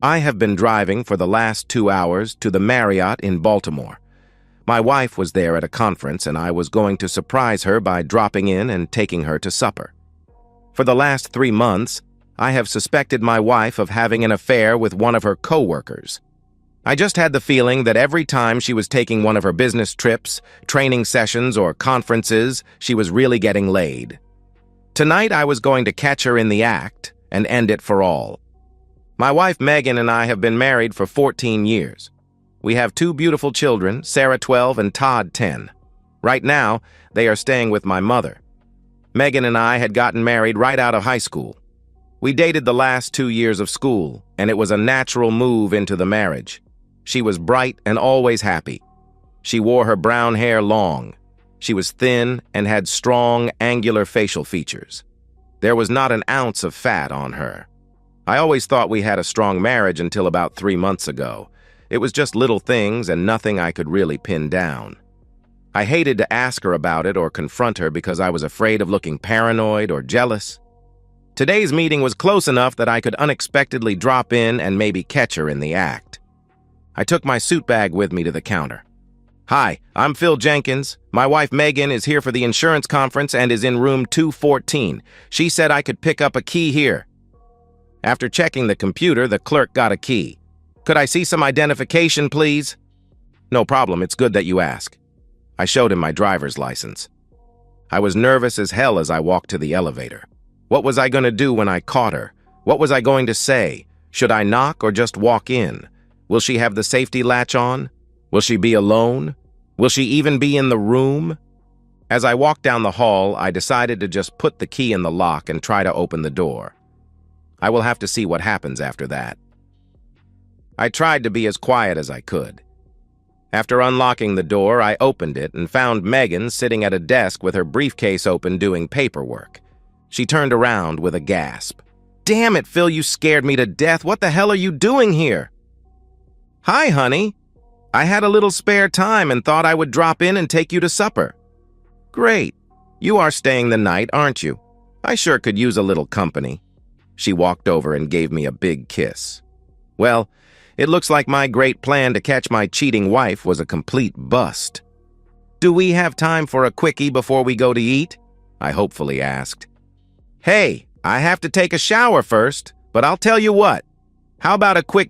I have been driving for the last 2 hours to the Marriott in Baltimore. My wife was there at a conference, and I was going to surprise her by dropping in and taking her to supper. For the last 3 months, I have suspected my wife of having an affair with one of her co-workers. I just had the feeling that every time she was taking one of her business trips, training sessions, or conferences, she was really getting laid. Tonight, I was going to catch her in the act and end it for all. My wife Megan and I have been married for 14 years. We have 2 beautiful children, Sarah 12 and Todd 10. Right now, they are staying with my mother. Megan and I had gotten married right out of high school. We dated the last 2 years of school, and it was a natural move into the marriage. She was bright and always happy. She wore her brown hair long. She was thin and had strong, angular facial features. There was not an ounce of fat on her. I always thought we had a strong marriage until about 3 months ago. It was just little things and nothing I could really pin down. I hated to ask her about it or confront her because I was afraid of looking paranoid or jealous. Today's meeting was close enough that I could unexpectedly drop in and maybe catch her in the act. I took my suit bag with me to the counter. "Hi, I'm Phil Jenkins. My wife Megan is here for the insurance conference and is in room 214. She said I could pick up a key here." After checking the computer, the clerk got a key. "Could I see some identification, please?" "No problem, it's good that you ask." I showed him my driver's license. I was nervous as hell as I walked to the elevator. What was I going to do when I caught her? What was I going to say? Should I knock or just walk in? Will she have the safety latch on? Will she be alone? Will she even be in the room? As I walked down the hall, I decided to just put the key in the lock and try to open the door. I will have to see what happens after that. I tried to be as quiet as I could. After unlocking the door, I opened it and found Megan sitting at a desk with her briefcase open doing paperwork. She turned around with a gasp. "Damn it, Phil, you scared me to death. What the hell are you doing here?" "Hi, honey. I had a little spare time and thought I would drop in and take you to supper." "Great. You are staying the night, aren't you? I sure could use a little company." She walked over and gave me a big kiss. Well, it looks like my great plan to catch my cheating wife was a complete bust. "Do we have time for a quickie before we go to eat?" I hopefully asked. "Hey, I have to take a shower first, but I'll tell you what. How about a quick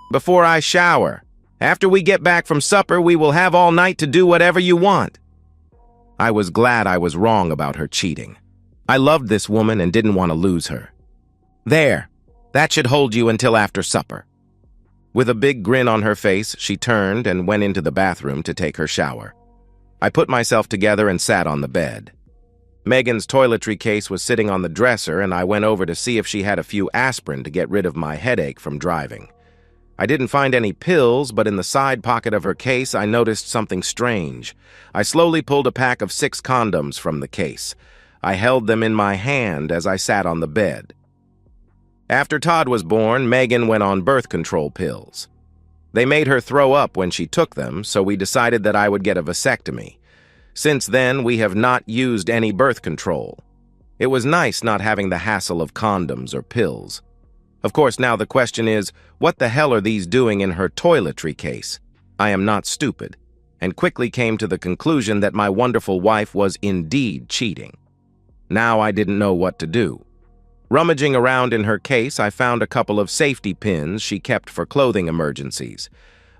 before I shower? After we get back from supper, we will have all night to do whatever you want." I was glad I was wrong about her cheating. I loved this woman and didn't want to lose her. "There, that should hold you until after supper." With a big grin on her face, she turned and went into the bathroom to take her shower. I put myself together and sat on the bed. Megan's toiletry case was sitting on the dresser, and I went over to see if she had a few aspirin to get rid of my headache from driving. I didn't find any pills, but in the side pocket of her case, I noticed something strange. I slowly pulled a pack of 6 condoms from the case. I held them in my hand as I sat on the bed. After Todd was born, Megan went on birth control pills. They made her throw up when she took them, so we decided that I would get a vasectomy. Since then, we have not used any birth control. It was nice not having the hassle of condoms or pills. Of course, now the question is, what the hell are these doing in her toiletry case? I am not stupid, and quickly came to the conclusion that my wonderful wife was indeed cheating. Now I didn't know what to do. Rummaging around in her case, I found a couple of safety pins she kept for clothing emergencies.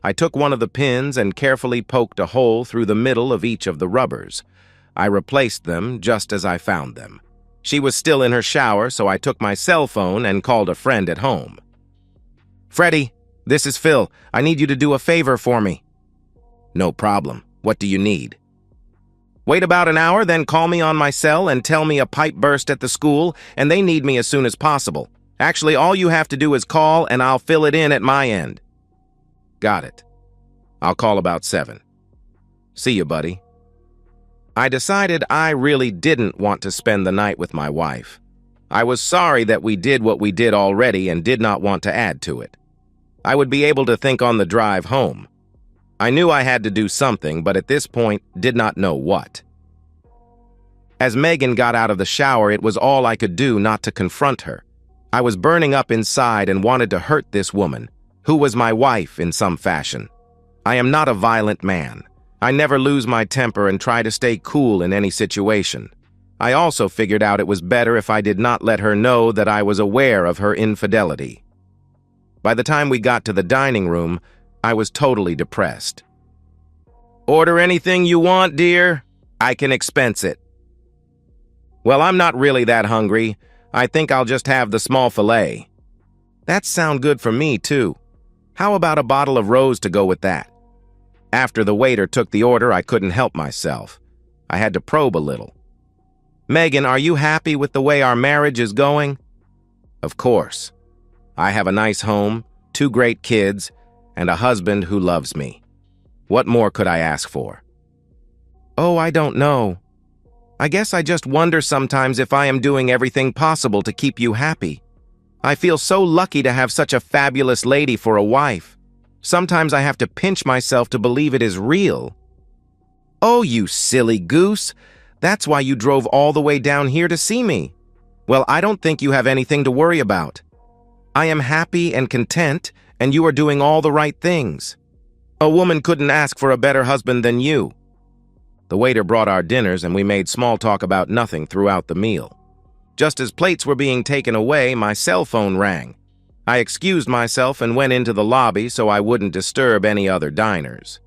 I took one of the pins and carefully poked a hole through the middle of each of the rubbers. I replaced them just as I found them. She was still in her shower, so I took my cell phone and called a friend at home. "Freddie, this is Phil. I need you to do a favor for me." "No problem. What do you need?" "Wait about an hour, then call me on my cell and tell me a pipe burst at the school, and they need me as soon as possible. Actually, all you have to do is call, and I'll fill it in at my end." "Got it. I'll call about 7. See you, buddy." I decided I really didn't want to spend the night with my wife. I was sorry that we did what we did already and did not want to add to it. I would be able to think on the drive home. I knew I had to do something, but at this point, did not know what. As Megan got out of the shower, it was all I could do not to confront her. I was burning up inside and wanted to hurt this woman, who was my wife in some fashion. I am not a violent man. I never lose my temper and try to stay cool in any situation. I also figured out it was better if I did not let her know that I was aware of her infidelity. By the time we got to the dining room, I was totally depressed. "Order anything you want, dear. I can expense it." "Well, I'm not really that hungry. I think I'll just have the small filet." "That sounds good for me, too. How about a bottle of rose to go with that?" After the waiter took the order, I couldn't help myself. I had to probe a little. "Megan, are you happy with the way our marriage is going?" "Of course. I have a nice home, 2 great kids, and a husband who loves me. What more could I ask for?" "Oh, I don't know. I guess I just wonder sometimes if I am doing everything possible to keep you happy. I feel so lucky to have such a fabulous lady for a wife. Sometimes I have to pinch myself to believe it is real." "Oh, you silly goose. That's why you drove all the way down here to see me. Well, I don't think you have anything to worry about. I am happy and content, and you are doing all the right things. A woman couldn't ask for a better husband than you." The waiter brought our dinners, and we made small talk about nothing throughout the meal. Just as plates were being taken away, my cell phone rang. I excused myself and went into the lobby so I wouldn't disturb any other diners.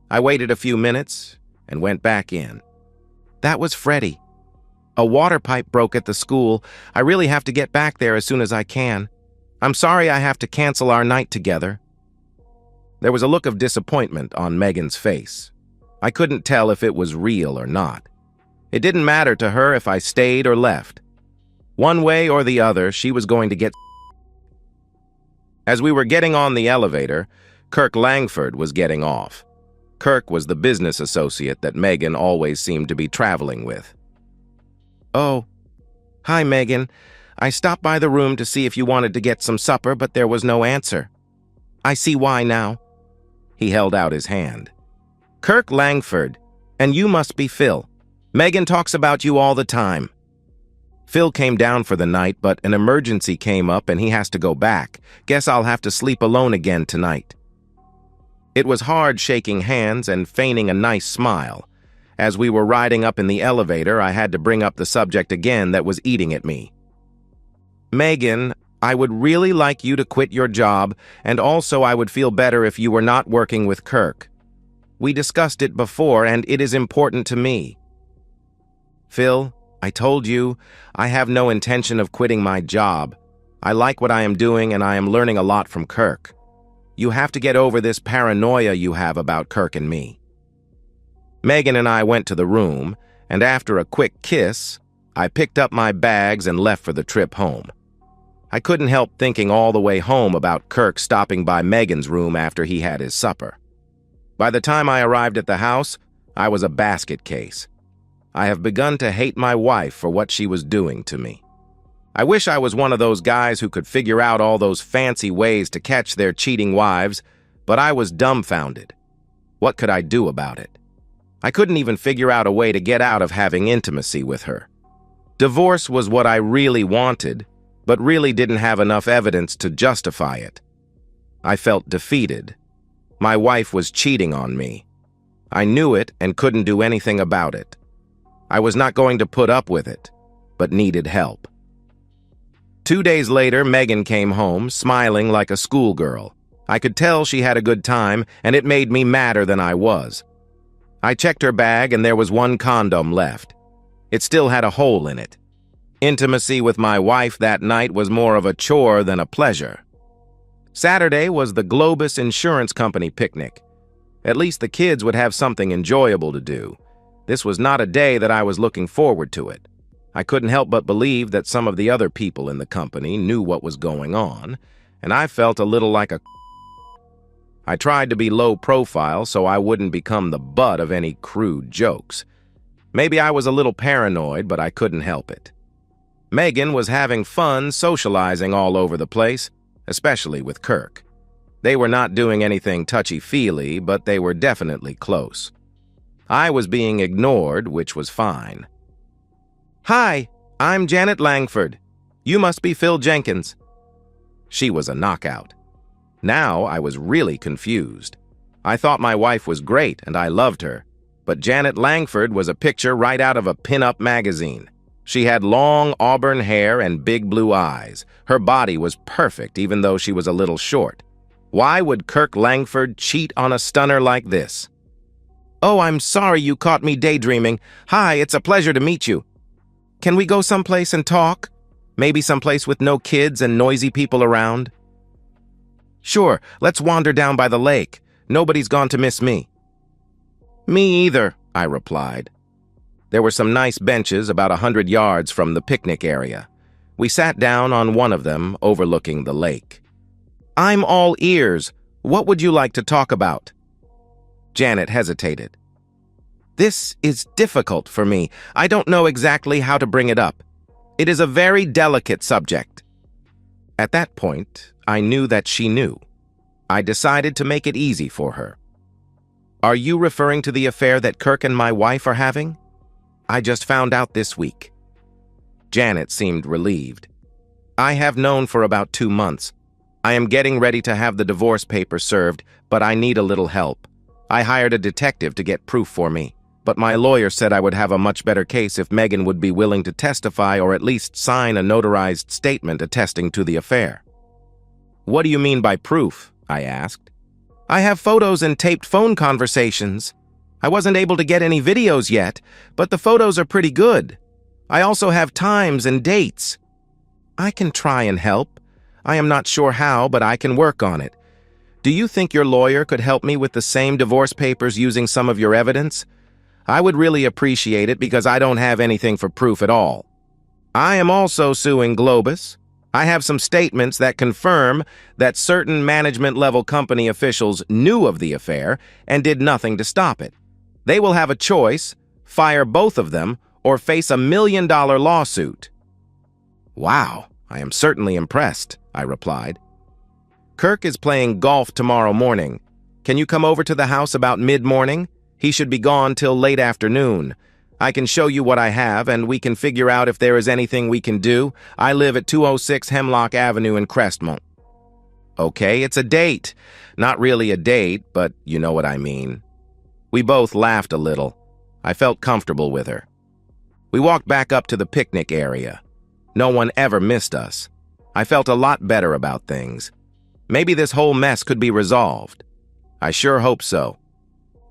I waited a few minutes and went back in. That was Freddie. "A water pipe broke at the school. I really have to get back there as soon as I can. I'm sorry I have to cancel our night together." There was a look of disappointment on Megan's face. I couldn't tell if it was real or not. It didn't matter to her if I stayed or left. One way or the other, she was going to get. As we were getting on the elevator, Kirk Langford was getting off. Kirk was the business associate that Megan always seemed to be traveling with. "Oh, hi, Megan. I stopped by the room to see if you wanted to get some supper, but there was no answer. I see why now." He held out his hand. "Kirk Langford, and you must be Phil. Megan talks about you all the time." Phil came down for the night, but an emergency came up and he has to go back. Guess I'll have to sleep alone again tonight. It was hard shaking hands and feigning a nice smile. As we were riding up in the elevator, I had to bring up the subject again that was eating at me. "Megan, I would really like you to quit your job, and also I would feel better if you were not working with Kirk. We discussed it before, and it is important to me." "Phil, I told you, I have no intention of quitting my job. I like what I am doing, and I am learning a lot from Kirk. You have to get over this paranoia you have about Kirk and me." Megan and I went to the room, and after a quick kiss, I picked up my bags and left for the trip home. I couldn't help thinking all the way home about Kirk stopping by Megan's room after he had his supper. By the time I arrived at the house, I was a basket case. I have begun to hate my wife for what she was doing to me. I wish I was one of those guys who could figure out all those fancy ways to catch their cheating wives, but I was dumbfounded. What could I do about it? I couldn't even figure out a way to get out of having intimacy with her. Divorce was what I really wanted, but really didn't have enough evidence to justify it. I felt defeated. My wife was cheating on me. I knew it and couldn't do anything about it. I was not going to put up with it, but needed help. 2 days later, Megan came home, smiling like a schoolgirl. I could tell she had a good time, and it made me madder than I was. I checked her bag, and there was 1 condom left. It still had a hole in it. Intimacy with my wife that night was more of a chore than a pleasure. Saturday was the Globus Insurance Company picnic. At least the kids would have something enjoyable to do. This was not a day that I was looking forward to it. I couldn't help but believe that some of the other people in the company knew what was going on, and I felt a little like a. I tried to be low profile so I wouldn't become the butt of any crude jokes. Maybe I was a little paranoid, but I couldn't help it. Megan was having fun socializing all over the place, especially with Kirk. They were not doing anything touchy-feely, but they were definitely close. I was being ignored, which was fine. "Hi, I'm Janet Langford. You must be Phil Jenkins." She was a knockout. Now I was really confused. I thought my wife was great and I loved her, but Janet Langford was a picture right out of a pin-up magazine. She had long auburn hair and big blue eyes. Her body was perfect even though she was a little short. Why would Kirk Langford cheat on a stunner like this? "Oh, I'm sorry you caught me daydreaming. Hi, it's a pleasure to meet you. Can we go someplace and talk? Maybe someplace with no kids and noisy people around?" "Sure, let's wander down by the lake. Nobody's gone to miss me." "Me either," I replied. There were some nice benches about 100 yards from the picnic area. We sat down on one of them, overlooking the lake. "I'm all ears. What would you like to talk about?" Janet hesitated. "This is difficult for me. I don't know exactly how to bring it up. It is a very delicate subject." At that point, I knew that she knew. I decided to make it easy for her. "Are you referring to the affair that Kirk and my wife are having? I just found out this week." Janet seemed relieved. "I have known for about 2 months. I am getting ready to have the divorce papers served, but I need a little help. I hired a detective to get proof for me, but my lawyer said I would have a much better case if Megan would be willing to testify or at least sign a notarized statement attesting to the affair." "What do you mean by proof?" I asked. "I have photos and taped phone conversations. I wasn't able to get any videos yet, but the photos are pretty good. I also have times and dates. I can try and help. I am not sure how, but I can work on it. Do you think your lawyer could help me with the same divorce papers using some of your evidence? I would really appreciate it because I don't have anything for proof at all. I am also suing Globus. I have some statements that confirm that certain management-level company officials knew of the affair and did nothing to stop it. They will have a choice, fire both of them, or face a $1 million lawsuit." "Wow, I am certainly impressed," I replied. "Kirk is playing golf tomorrow morning. Can you come over to the house about mid-morning? He should be gone till late afternoon. I can show you what I have, and we can figure out if there is anything we can do. I live at 206 Hemlock Avenue in Crestmont." "Okay, it's a date. Not really a date, but you know what I mean." We both laughed a little. I felt comfortable with her. We walked back up to the picnic area. No one ever missed us. I felt a lot better about things. Maybe this whole mess could be resolved. I sure hope so.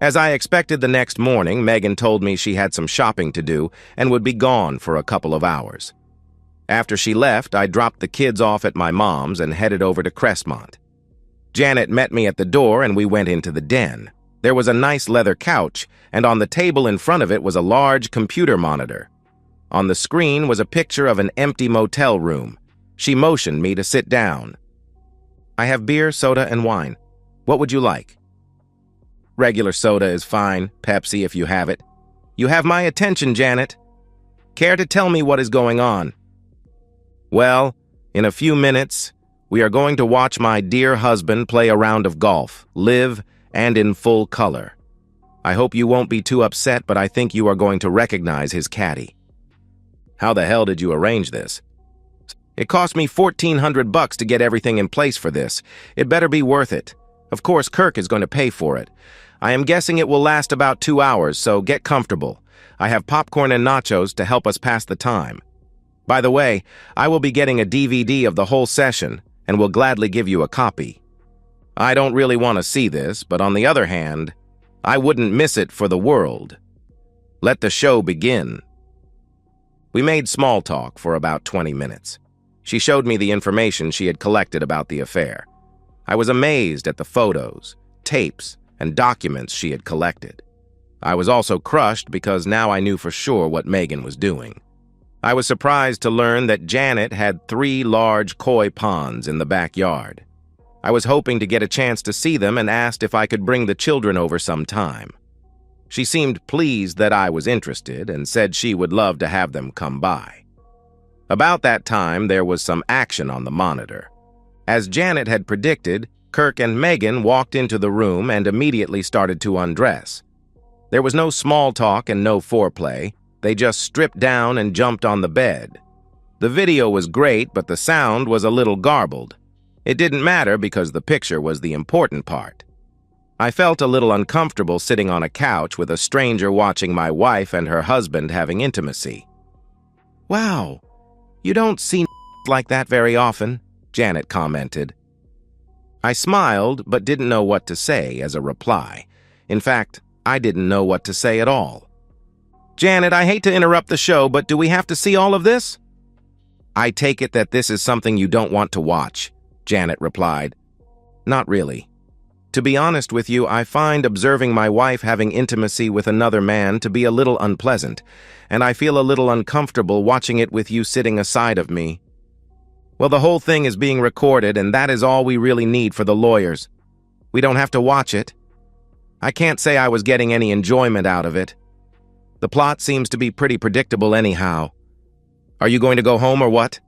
As I expected the next morning, Megan told me she had some shopping to do and would be gone for a couple of hours. After she left, I dropped the kids off at my mom's and headed over to Crestmont. Janet met me at the door and we went into the den. There was a nice leather couch, and on the table in front of it was a large computer monitor. On the screen was a picture of an empty motel room. She motioned me to sit down. "I have beer, soda, and wine. What would you like?" "Regular soda is fine, Pepsi if you have it." "You have my attention, Janet. Care to tell me what is going on?" "Well, in a few minutes, we are going to watch my dear husband play a round of golf, live and in full color. I hope you won't be too upset, but I think you are going to recognize his caddy." "How the hell did you arrange this?" "It cost me $1,400 to get everything in place for this. It better be worth it. Of course, Kirk is going to pay for it. I am guessing it will last about 2 hours, so get comfortable. I have popcorn and nachos to help us pass the time. By the way, I will be getting a DVD of the whole session and will gladly give you a copy. I don't really want to see this, but on the other hand, I wouldn't miss it for the world. Let the show begin." We made small talk for about 20 minutes. She showed me the information she had collected about the affair. I was amazed at the photos, tapes, and documents she had collected. I was also crushed because now I knew for sure what Megan was doing. I was surprised to learn that Janet had 3 large koi ponds in the backyard. I was hoping to get a chance to see them and asked if I could bring the children over sometime. She seemed pleased that I was interested and said she would love to have them come by. About that time, there was some action on the monitor. As Janet had predicted, Kirk and Megan walked into the room and immediately started to undress. There was no small talk and no foreplay. They just stripped down and jumped on the bed. The video was great, but the sound was a little garbled. It didn't matter because the picture was the important part. I felt a little uncomfortable sitting on a couch with a stranger watching my wife and her husband having intimacy. "Wow, you don't see like that very often," Janet commented. I smiled but didn't know what to say as a reply. In fact, I didn't know what to say at all. "Janet, I hate to interrupt the show, but do we have to see all of this?" "I take it that this is something you don't want to watch," Janet replied. "Not really. To be honest with you, I find observing my wife having intimacy with another man to be a little unpleasant, and I feel a little uncomfortable watching it with you sitting aside of me." "Well, the whole thing is being recorded, and that is all we really need for the lawyers. We don't have to watch it. I can't say I was getting any enjoyment out of it. The plot seems to be pretty predictable anyhow. Are you going to go home or what?"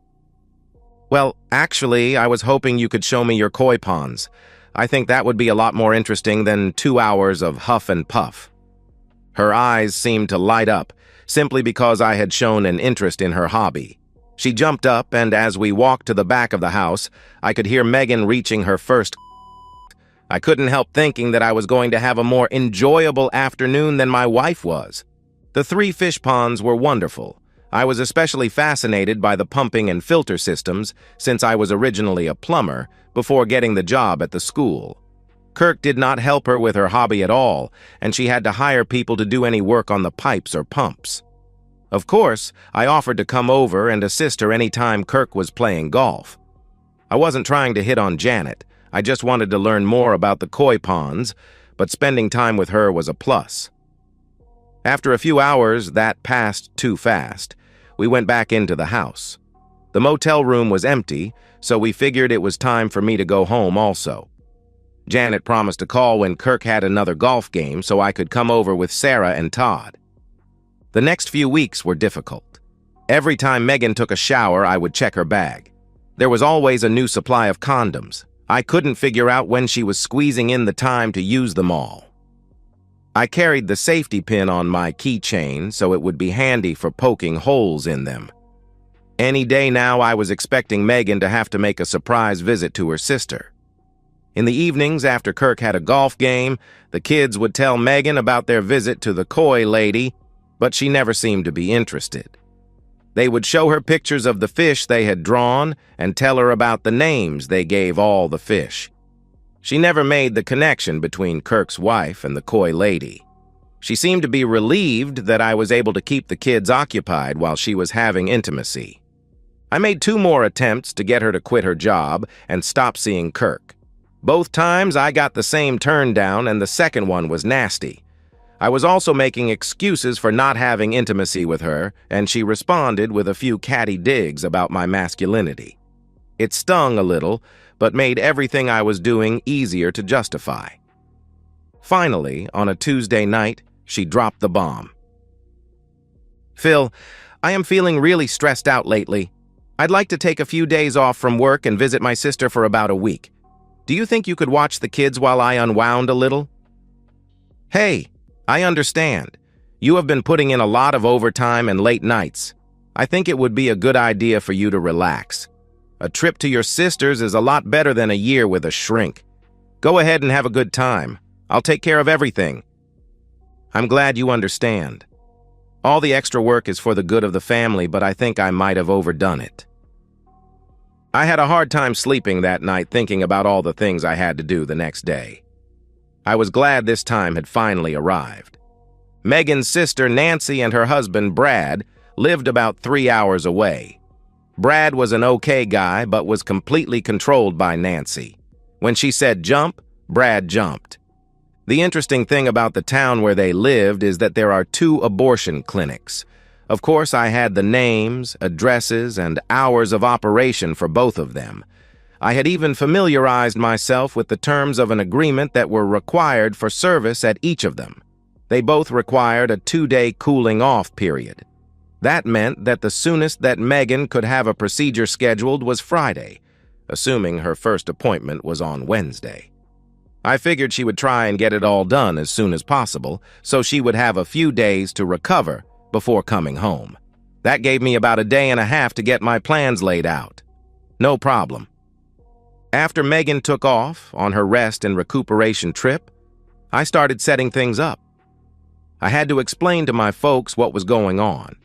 "Well, actually, I was hoping you could show me your koi ponds. I think that would be a lot more interesting than 2 hours of huff and puff." Her eyes seemed to light up, simply because I had shown an interest in her hobby. She jumped up, and as we walked to the back of the house, I could hear Megan reaching her first. I couldn't help thinking that I was going to have a more enjoyable afternoon than my wife was. The 3 fish ponds were wonderful. I was especially fascinated by the pumping and filter systems since I was originally a plumber before getting the job at the school. Kirk did not help her with her hobby at all, and she had to hire people to do any work on the pipes or pumps. Of course, I offered to come over and assist her any time Kirk was playing golf. I wasn't trying to hit on Janet. I just wanted to learn more about the koi ponds, but spending time with her was a plus. After a few hours that passed too fast, we went back into the house. The motel room was empty, so we figured it was time for me to go home also. Janet promised to call when Kirk had another golf game so I could come over with Sarah and Todd. The next few weeks were difficult. Every time Megan took a shower, I would check her bag. There was always a new supply of condoms. I couldn't figure out when she was squeezing in the time to use them all. I carried the safety pin on my keychain so it would be handy for poking holes in them. Any day now I was expecting Megan to have to make a surprise visit to her sister. In the evenings after Kirk had a golf game, the kids would tell Megan about their visit to the koi lady, but she never seemed to be interested. They would show her pictures of the fish they had drawn and tell her about the names they gave all the fish. She never made the connection between Kirk's wife and the koi lady. She seemed to be relieved that I was able to keep the kids occupied while she was having intimacy. I made 2 more attempts to get her to quit her job and stop seeing Kirk. Both times I got the same turn down, and the second one was nasty. I was also making excuses for not having intimacy with her, and she responded with a few catty digs about my masculinity. It stung a little, but made everything I was doing easier to justify. Finally, on a Tuesday night, she dropped the bomb. "Phil, I am feeling really stressed out lately. I'd like to take a few days off from work and visit my sister for about a week. Do you think you could watch the kids while I unwound a little?" "Hey, I understand. You have been putting in a lot of overtime and late nights. I think it would be a good idea for you to relax. A trip to your sister's is a lot better than a year with a shrink. Go ahead and have a good time. I'll take care of everything." "I'm glad you understand. All the extra work is for the good of the family, but I think I might have overdone it." I had a hard time sleeping that night thinking about all the things I had to do the next day. I was glad this time had finally arrived. Megan's sister Nancy and her husband Brad lived about 3 hours away. Brad was an okay guy, but was completely controlled by Nancy. When she said jump, Brad jumped. The interesting thing about the town where they lived is that there are 2 abortion clinics. Of course, I had the names, addresses, and hours of operation for both of them. I had even familiarized myself with the terms of an agreement that were required for service at each of them. They both required a 2-day cooling-off period. That meant that the soonest that Megan could have a procedure scheduled was Friday, assuming her first appointment was on Wednesday. I figured she would try and get it all done as soon as possible, so she would have a few days to recover before coming home. That gave me about a day and a half to get my plans laid out. No problem. After Megan took off on her rest and recuperation trip, I started setting things up. I had to explain to my folks what was going on.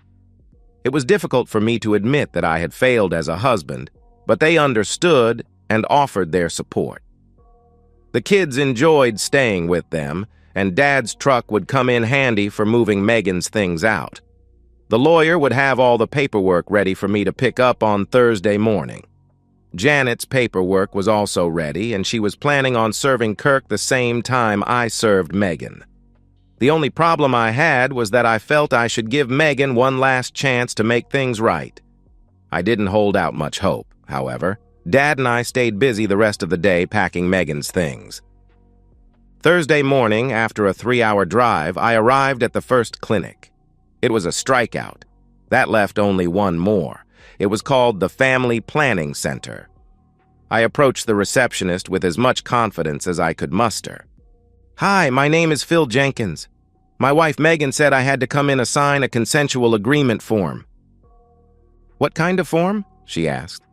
It was difficult for me to admit that I had failed as a husband, but they understood and offered their support. The kids enjoyed staying with them, and Dad's truck would come in handy for moving Megan's things out. The lawyer would have all the paperwork ready for me to pick up on Thursday morning. Janet's paperwork was also ready, and she was planning on serving Kirk the same time I served Megan. The only problem I had was that I felt I should give Megan one last chance to make things right. I didn't hold out much hope, however. Dad and I stayed busy the rest of the day packing Megan's things. Thursday morning, after a 3-hour drive, I arrived at the first clinic. It was a strikeout. That left only one more. It was called the Family Planning Center. I approached the receptionist with as much confidence as I could muster. "Hi, my name is Phil Jenkins. My wife Megan said I had to come in and sign a consensual agreement form." "What kind of form?" she asked.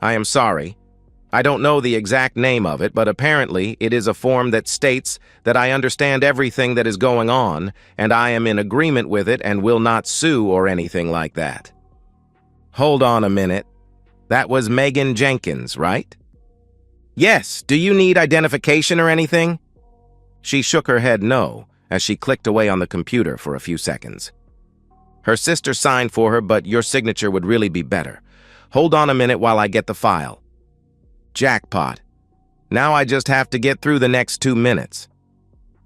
"I am sorry. I don't know the exact name of it, but apparently it is a form that states that I understand everything that is going on, and I am in agreement with it and will not sue or anything like that." "Hold on a minute. That was Megan Jenkins, right?" "Yes. Do you need identification or anything?" She shook her head no, as she clicked away on the computer for a few seconds. "Her sister signed for her, but your signature would really be better. Hold on a minute while I get the file." Jackpot. Now I just have to get through the next 2 minutes.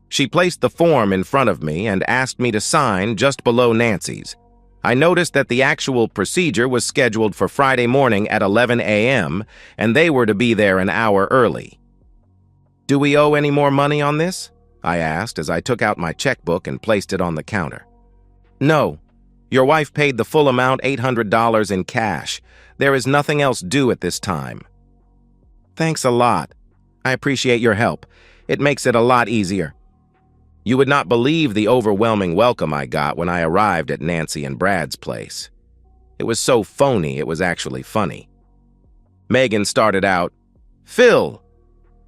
She placed the form in front of me and asked me to sign just below Nancy's. I noticed that the actual procedure was scheduled for Friday morning at 11 a.m., and they were to be there an hour early. "Do we owe any more money on this?" I asked as I took out my checkbook and placed it on the counter. "No. Your wife paid the full amount, $800 in cash. There is nothing else due at this time." "Thanks a lot. I appreciate your help. It makes it a lot easier." You would not believe the overwhelming welcome I got when I arrived at Nancy and Brad's place. It was so phony, it was actually funny. Megan started out, "Phil,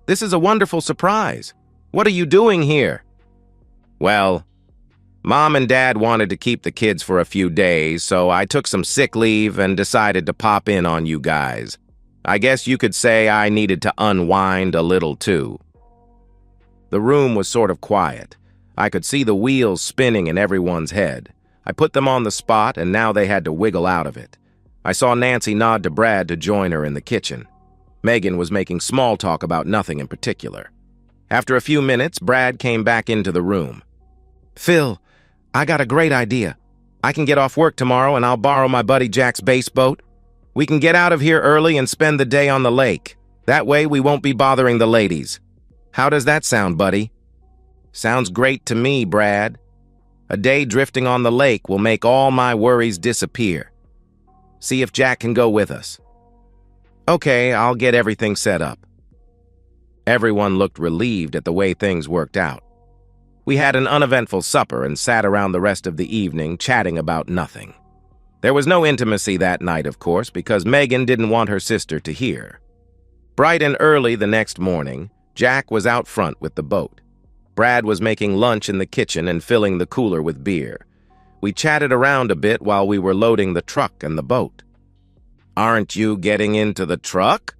this is a wonderful surprise. What are you doing here?" "Well, Mom and Dad wanted to keep the kids for a few days, so I took some sick leave and decided to pop in on you guys. I guess you could say I needed to unwind a little too." The room was sort of quiet. I could see the wheels spinning in everyone's head. I put them on the spot, and now they had to wiggle out of it. I saw Nancy nod to Brad to join her in the kitchen. Megan was making small talk about nothing in particular. After a few minutes, Brad came back into the room. "Phil, I got a great idea. I can get off work tomorrow, and I'll borrow my buddy Jack's bass boat. We can get out of here early and spend the day on the lake. That way we won't be bothering the ladies. How does that sound, buddy?" "Sounds great to me, Brad. A day drifting on the lake will make all my worries disappear. See if Jack can go with us." "Okay, I'll get everything set up." Everyone looked relieved at the way things worked out. We had an uneventful supper and sat around the rest of the evening chatting about nothing. There was no intimacy that night, of course, because Megan didn't want her sister to hear. Bright and early the next morning, Jack was out front with the boat. Brad was making lunch in the kitchen and filling the cooler with beer. We chatted around a bit while we were loading the truck and the boat. "Aren't you getting into the truck?"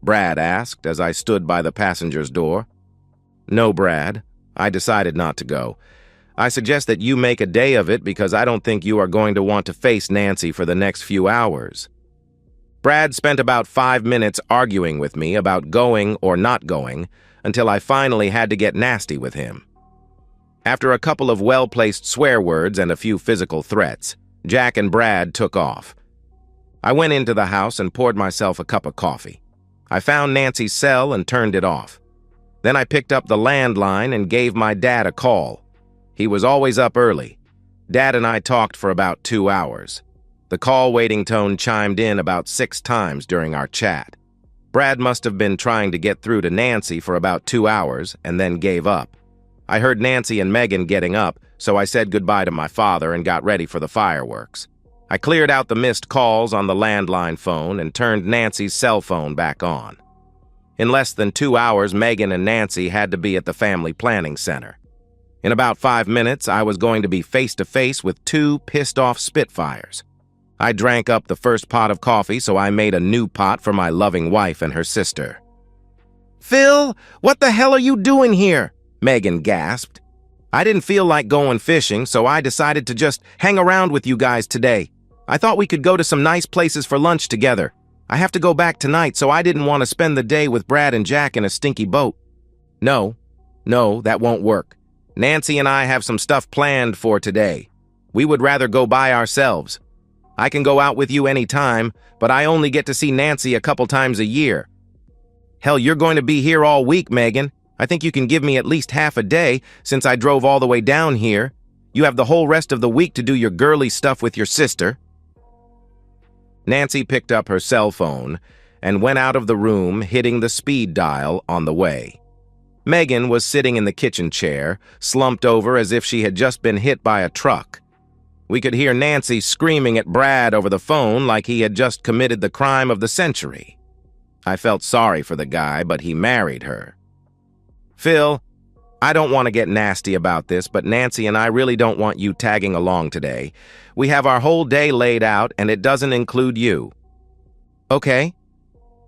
Brad asked as I stood by the passenger's door. "No, Brad. I decided not to go. I suggest that you make a day of it because I don't think you are going to want to face Nancy for the next few hours." Brad spent about 5 minutes arguing with me about going or not going until I finally had to get nasty with him. After a couple of well-placed swear words and a few physical threats, Jack and Brad took off. I went into the house and poured myself a cup of coffee. I found Nancy's cell and turned it off. Then I picked up the landline and gave my dad a call. He was always up early. Dad and I talked for about 2 hours. The call waiting tone chimed in about 6 times during our chat. Brad must have been trying to get through to Nancy for about 2 hours and then gave up. I heard Nancy and Megan getting up, so I said goodbye to my father and got ready for the fireworks. I cleared out the missed calls on the landline phone and turned Nancy's cell phone back on. In less than 2 hours, Megan and Nancy had to be at the family planning center. In about 5 minutes, I was going to be face-to-face with two pissed-off Spitfires. I drank up the first pot of coffee, so I made a new pot for my loving wife and her sister. "Phil, what the hell are you doing here?" Megan gasped. "I didn't feel like going fishing, so I decided to just hang around with you guys today. I thought we could go to some nice places for lunch together. I have to go back tonight, so I didn't want to spend the day with Brad and Jack in a stinky boat." No, that won't work. Nancy and I have some stuff planned for today. We would rather go by ourselves. I can go out with you anytime, but I only get to see Nancy a couple times a year. Hell, you're going to be here all week, Megan. I think you can give me at least half a day since I drove all the way down here. You have the whole rest of the week to do your girly stuff with your sister. Nancy picked up her cell phone and went out of the room, hitting the speed dial on the way. Megan was sitting in the kitchen chair, slumped over as if she had just been hit by a truck. We could hear Nancy screaming at Brad over the phone like he had just committed the crime of the century. I felt sorry for the guy, but he married her. "Phil, I don't want to get nasty about this, but Nancy and I really don't want you tagging along today. We have our whole day laid out, and it doesn't include you." "Okay.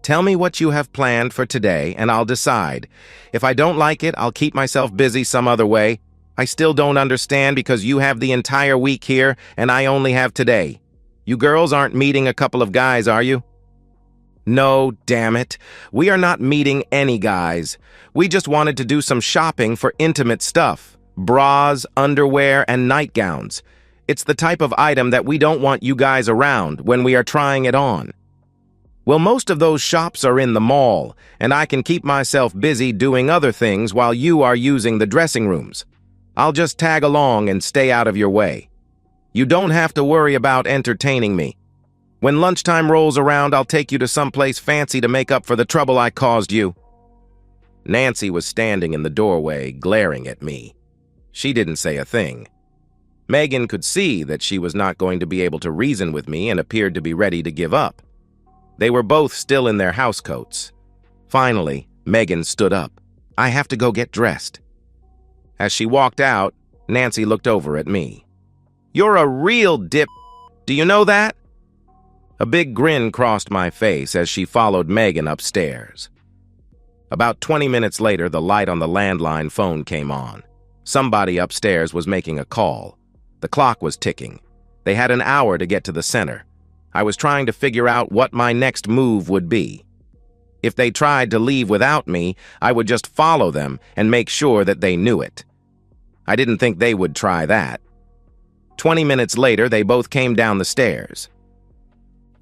Tell me what you have planned for today, and I'll decide. If I don't like it, I'll keep myself busy some other way. I still don't understand because you have the entire week here, and I only have today. You girls aren't meeting a couple of guys, are you?" "No, damn it. We are not meeting any guys. We just wanted to do some shopping for intimate stuff. Bras, underwear, and nightgowns. It's the type of item that we don't want you guys around when we are trying it on." "Well, most of those shops are in the mall, and I can keep myself busy doing other things while you are using the dressing rooms. I'll just tag along and stay out of your way. You don't have to worry about entertaining me. When lunchtime rolls around, I'll take you to someplace fancy to make up for the trouble I caused you." Nancy was standing in the doorway, glaring at me. She didn't say a thing. Megan could see that she was not going to be able to reason with me and appeared to be ready to give up. They were both still in their housecoats. Finally, Megan stood up. "I have to go get dressed." As she walked out, Nancy looked over at me. "You're a real dip. Do you know that?" A big grin crossed my face as she followed Megan upstairs. About 20 minutes later, the light on the landline phone came on. Somebody upstairs was making a call. The clock was ticking. They had an hour to get to the center. I was trying to figure out what my next move would be. If they tried to leave without me, I would just follow them and make sure that they knew it. I didn't think they would try that. 20 minutes later, they both came down the stairs.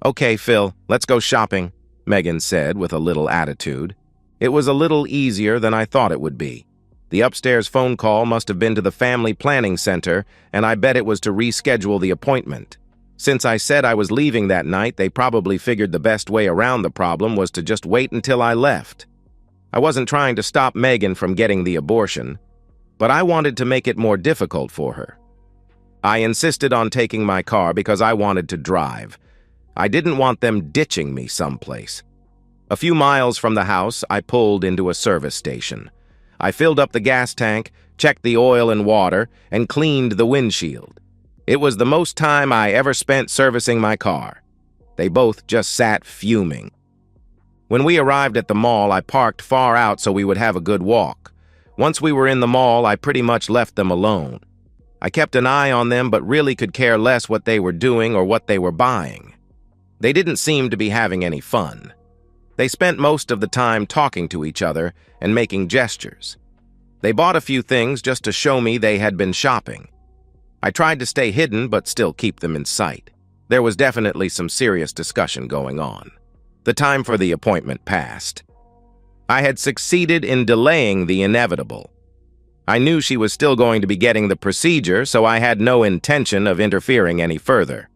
"Okay, Phil, let's go shopping," Megan said with a little attitude. It was a little easier than I thought it would be. The upstairs phone call must have been to the family planning center, and I bet it was to reschedule the appointment. Since I said I was leaving that night, they probably figured the best way around the problem was to just wait until I left. I wasn't trying to stop Megan from getting the abortion, but I wanted to make it more difficult for her. I insisted on taking my car because I wanted to drive. I didn't want them ditching me someplace. A few miles from the house, I pulled into a service station. I filled up the gas tank, checked the oil and water, and cleaned the windshield. It was the most time I ever spent servicing my car. They both just sat fuming. When we arrived at the mall, I parked far out so we would have a good walk. Once we were in the mall, I pretty much left them alone. I kept an eye on them but really could care less what they were doing or what they were buying. They didn't seem to be having any fun. They spent most of the time talking to each other and making gestures. They bought a few things just to show me they had been shopping. I tried to stay hidden but still keep them in sight. There was definitely some serious discussion going on. The time for the appointment passed. I had succeeded in delaying the inevitable. I knew she was still going to be getting the procedure, so I had no intention of interfering any further.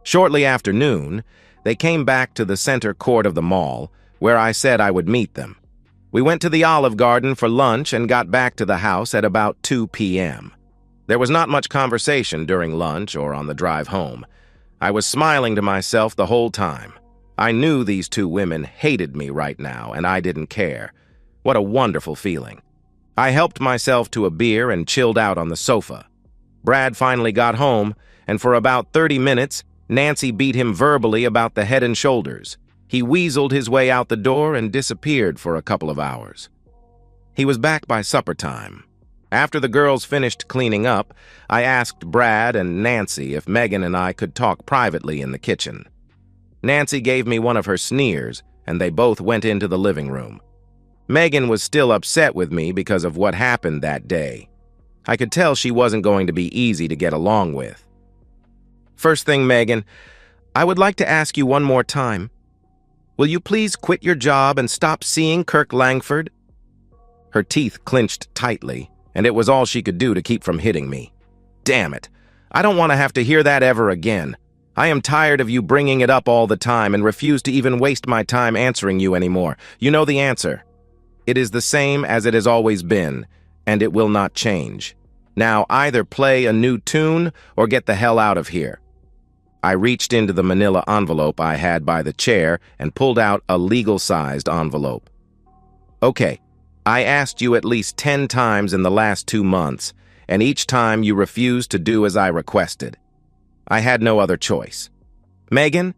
Shortly after noon, they came back to the center court of the mall, where I said I would meet them. We went to the Olive Garden for lunch and got back to the house at about 2 p.m. There was not much conversation during lunch or on the drive home. I was smiling to myself the whole time. I knew these two women hated me right now, and I didn't care. What a wonderful feeling. I helped myself to a beer and chilled out on the sofa. Brad finally got home, and for about 30 minutes, Nancy beat him verbally about the head and shoulders. He weaseled his way out the door and disappeared for a couple of hours. He was back by supper time. After the girls finished cleaning up, I asked Brad and Nancy if Megan and I could talk privately in the kitchen. Nancy gave me one of her sneers, and they both went into the living room. Megan was still upset with me because of what happened that day. I could tell she wasn't going to be easy to get along with. First thing, Megan, I would like to ask you one more time. Will you please quit your job and stop seeing Kirk Langford? Her teeth clenched tightly, and it was all she could do to keep from hitting me. Damn it. I don't want to have to hear that ever again. I am tired of you bringing it up all the time and refuse to even waste my time answering you anymore. You know the answer. It is the same as it has always been, and it will not change. Now either play a new tune or get the hell out of here. I reached into the manila envelope I had by the chair and pulled out a legal-sized envelope. Okay, I asked you at least 10 times in the last 2 months, and each time you refused to do as I requested. I had no other choice. Megan,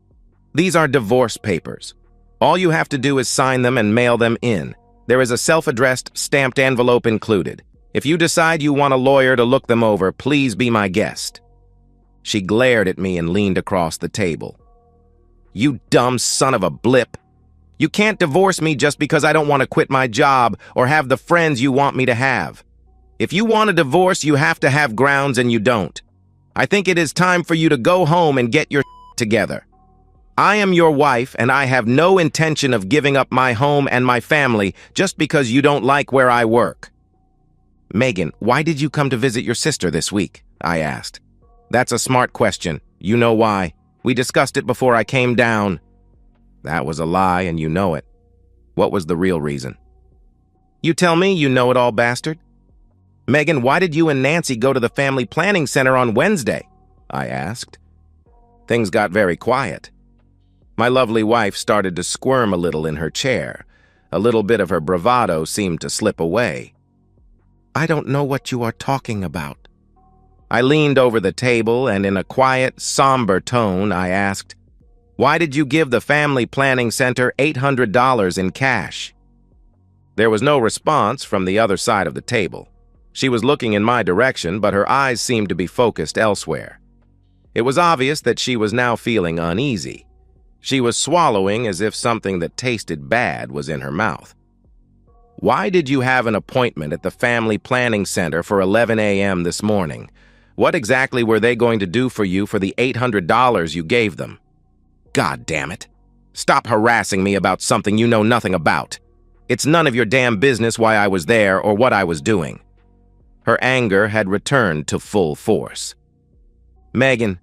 these are divorce papers. All you have to do is sign them and mail them in. There is a self-addressed, stamped envelope included. If you decide you want a lawyer to look them over, please be my guest. She glared at me and leaned across the table. You dumb son of a blip. You can't divorce me just because I don't want to quit my job or have the friends you want me to have. If you want a divorce, you have to have grounds, and you don't. I think it is time for you to go home and get your together. I am your wife, and I have no intention of giving up my home and my family just because you don't like where I work. Megan, why did you come to visit your sister this week? I asked. That's a smart question. You know why. We discussed it before I came down. That was a lie, and you know it. What was the real reason? You tell me, you know-it-all bastard. Megan, why did you and Nancy go to the family planning center on Wednesday? I asked. Things got very quiet. My lovely wife started to squirm a little in her chair. A little bit of her bravado seemed to slip away. I don't know what you are talking about. I leaned over the table and in a quiet, somber tone, I asked, why did you give the family planning center $800 in cash? There was no response from the other side of the table. She was looking in my direction, but her eyes seemed to be focused elsewhere. It was obvious that she was now feeling uneasy. She was swallowing as if something that tasted bad was in her mouth. Why did you have an appointment at the family planning center for 11 a.m. this morning? What exactly were they going to do for you for the $800 you gave them? God damn it. Stop harassing me about something you know nothing about. It's none of your damn business why I was there or what I was doing. Her anger had returned to full force. Megan,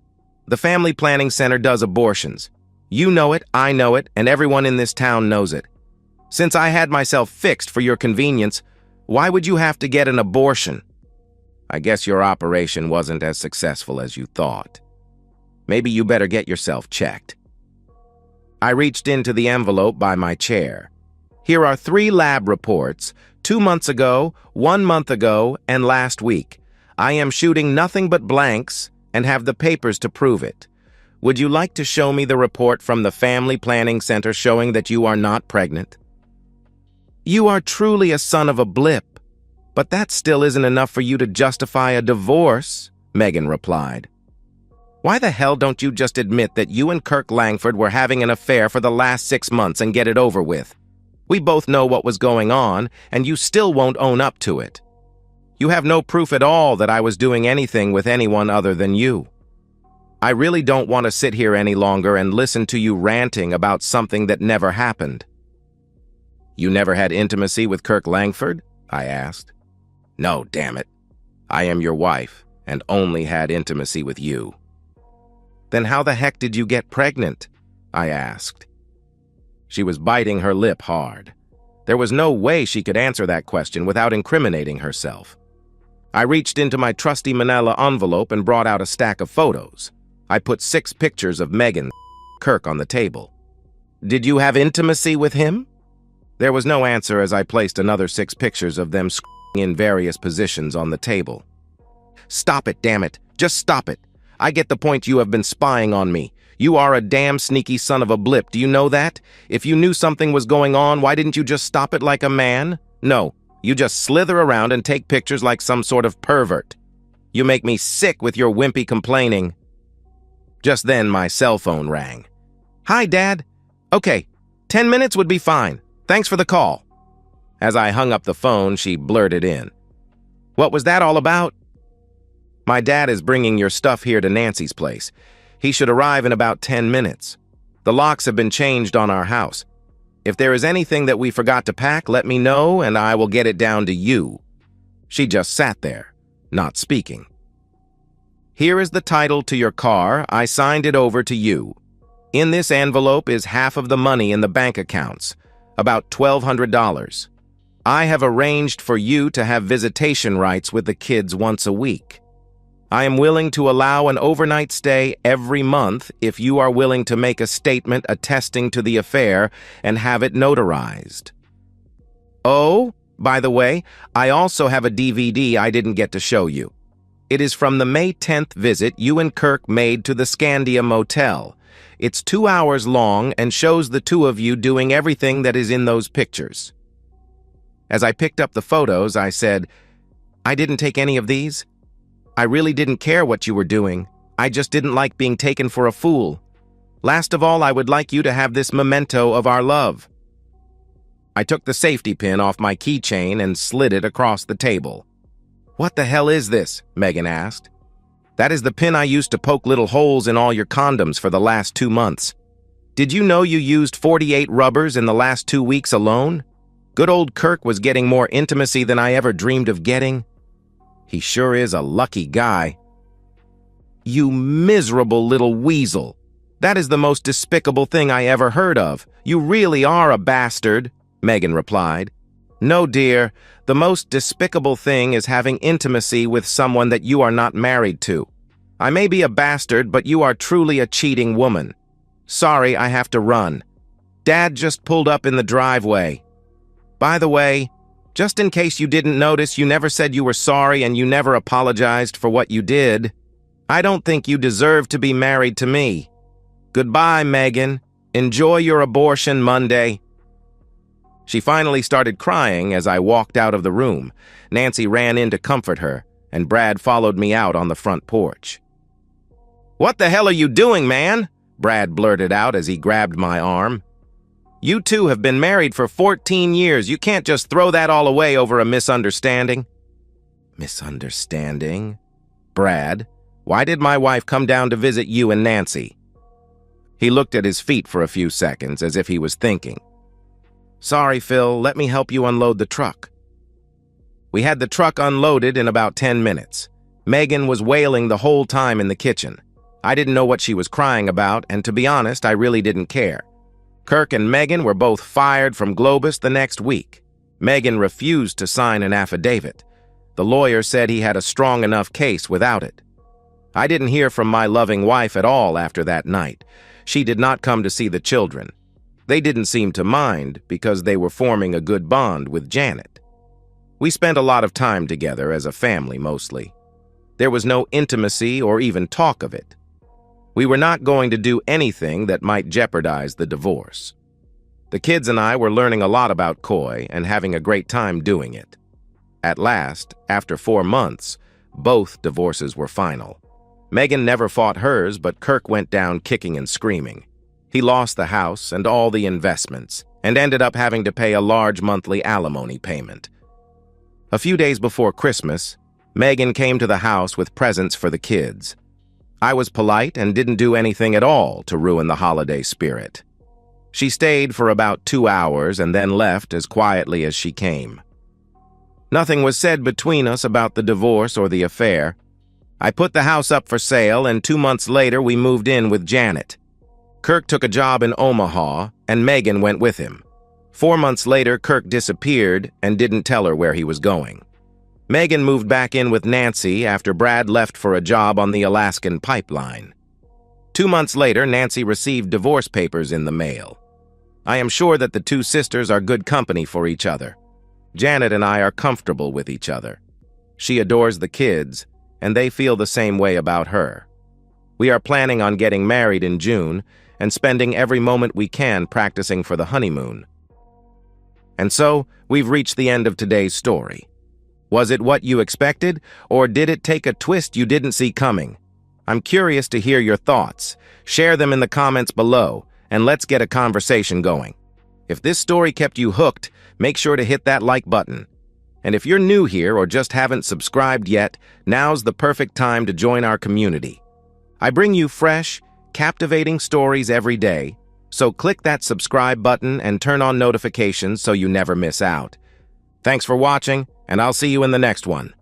the family planning center does abortions. You know it, I know it, and everyone in this town knows it. Since I had myself fixed for your convenience, why would you have to get an abortion? I guess your operation wasn't as successful as you thought. Maybe you better get yourself checked. I reached into the envelope by my chair. Here are 3 lab reports, 2 months ago, 1 month ago, and last week. I am shooting nothing but blanks and have the papers to prove it. Would you like to show me the report from the Family Planning Center showing that you are not pregnant? You are truly a son of a blip, but that still isn't enough for you to justify a divorce, Megan replied. Why the hell don't you just admit that you and Kirk Langford were having an affair for the last 6 months and get it over with? We both know what was going on, and you still won't own up to it. You have no proof at all that I was doing anything with anyone other than you. I really don't want to sit here any longer and listen to you ranting about something that never happened. You never had intimacy with Kirk Langford? I asked. No, damn it. I am your wife and only had intimacy with you. Then how the heck did you get pregnant? I asked. She was biting her lip hard. There was no way she could answer that question without incriminating herself. I reached into my trusty manila envelope and brought out a stack of photos. I put 6 pictures of Megan Kirk on the table. Did you have intimacy with him? There was no answer as I placed another 6 pictures of them in various positions on the table. Stop it, damn it. Just stop it. I get the point. You have been spying on me. You are a damn sneaky son of a blip. Do you know that? If you knew something was going on, why didn't you just stop it like a man? No, you just slither around and take pictures like some sort of pervert. You make me sick with your wimpy complaining. Just then, my cell phone rang. Hi, Dad. Okay, 10 minutes would be fine. Thanks for the call. As I hung up the phone, she blurted in. What was that all about? My dad is bringing your stuff here to Nancy's place. He should arrive in about 10 minutes. The locks have been changed on our house. If there is anything that we forgot to pack, let me know and I will get it down to you. She just sat there, not speaking. Here is the title to your car. I signed it over to you. In this envelope is half of the money in the bank accounts, about $1,200. I have arranged for you to have visitation rights with the kids once a week. I am willing to allow an overnight stay every month if you are willing to make a statement attesting to the affair and have it notarized. Oh, by the way, I also have a DVD I didn't get to show you. It is from the May 10th visit you and Kirk made to the Scandia Motel. It's 2 hours long and shows the two of you doing everything that is in those pictures. As I picked up the photos, I said, I didn't take any of these. I really didn't care what you were doing. I just didn't like being taken for a fool. Last of all, I would like you to have this memento of our love. I took the safety pin off my keychain and slid it across the table. What the hell is this? Megan asked. That is the pin I used to poke little holes in all your condoms for the last 2 months. Did you know you used 48 rubbers in the last 2 weeks alone? Good old Kirk was getting more intimacy than I ever dreamed of getting. He sure is a lucky guy. You miserable little weasel. That is the most despicable thing I ever heard of. You really are a bastard, Megan replied. No, dear, the most despicable thing is having intimacy with someone that you are not married to. I may be a bastard, but you are truly a cheating woman. Sorry, I have to run. Dad just pulled up in the driveway. By the way, just in case you didn't notice, you never said you were sorry and you never apologized for what you did. I don't think you deserve to be married to me. Goodbye, Megan. Enjoy your abortion Monday. She finally started crying as I walked out of the room. Nancy ran in to comfort her, and Brad followed me out on the front porch. What the hell are you doing, man? Brad blurted out as he grabbed my arm. You two have been married for 14 years. You can't just throw that all away over a misunderstanding. Misunderstanding? Brad, why did my wife come down to visit you and Nancy? He looked at his feet for a few seconds as if he was thinking. Sorry, Phil, let me help you unload the truck. We had the truck unloaded in about 10 minutes. Megan was wailing the whole time in the kitchen. I didn't know what she was crying about, and to be honest, I really didn't care. Kirk and Megan were both fired from Globus the next week. Megan refused to sign an affidavit. The lawyer said he had a strong enough case without it. I didn't hear from my loving wife at all after that night. She did not come to see the children. They didn't seem to mind because they were forming a good bond with Janet. We spent a lot of time together as a family mostly. There was no intimacy or even talk of it. We were not going to do anything that might jeopardize the divorce. The kids and I were learning a lot about Coy and having a great time doing it. At last, after 4 months, both divorces were final. Megan never fought hers, but Kirk went down kicking and screaming. He lost the house and all the investments and ended up having to pay a large monthly alimony payment. A few days before Christmas, Megan came to the house with presents for the kids. I was polite and didn't do anything at all to ruin the holiday spirit. She stayed for about 2 hours and then left as quietly as she came. Nothing was said between us about the divorce or the affair. I put the house up for sale, and 2 months later we moved in with Janet. Kirk took a job in Omaha, and Megan went with him. 4 months later, Kirk disappeared and didn't tell her where he was going. Megan moved back in with Nancy after Brad left for a job on the Alaskan pipeline. 2 months later, Nancy received divorce papers in the mail. I am sure that the two sisters are good company for each other. Janet and I are comfortable with each other. She adores the kids, and they feel the same way about her. We are planning on getting married in June and spending every moment we can practicing for the honeymoon. And so, we've reached the end of today's story. Was it what you expected, or did it take a twist you didn't see coming? I'm curious to hear your thoughts. Share them in the comments below, and let's get a conversation going. If this story kept you hooked, make sure to hit that like button. And if you're new here or just haven't subscribed yet, now's the perfect time to join our community. I bring you fresh, captivating stories every day, so click that subscribe button and turn on notifications so you never miss out. Thanks for watching, and I'll see you in the next one.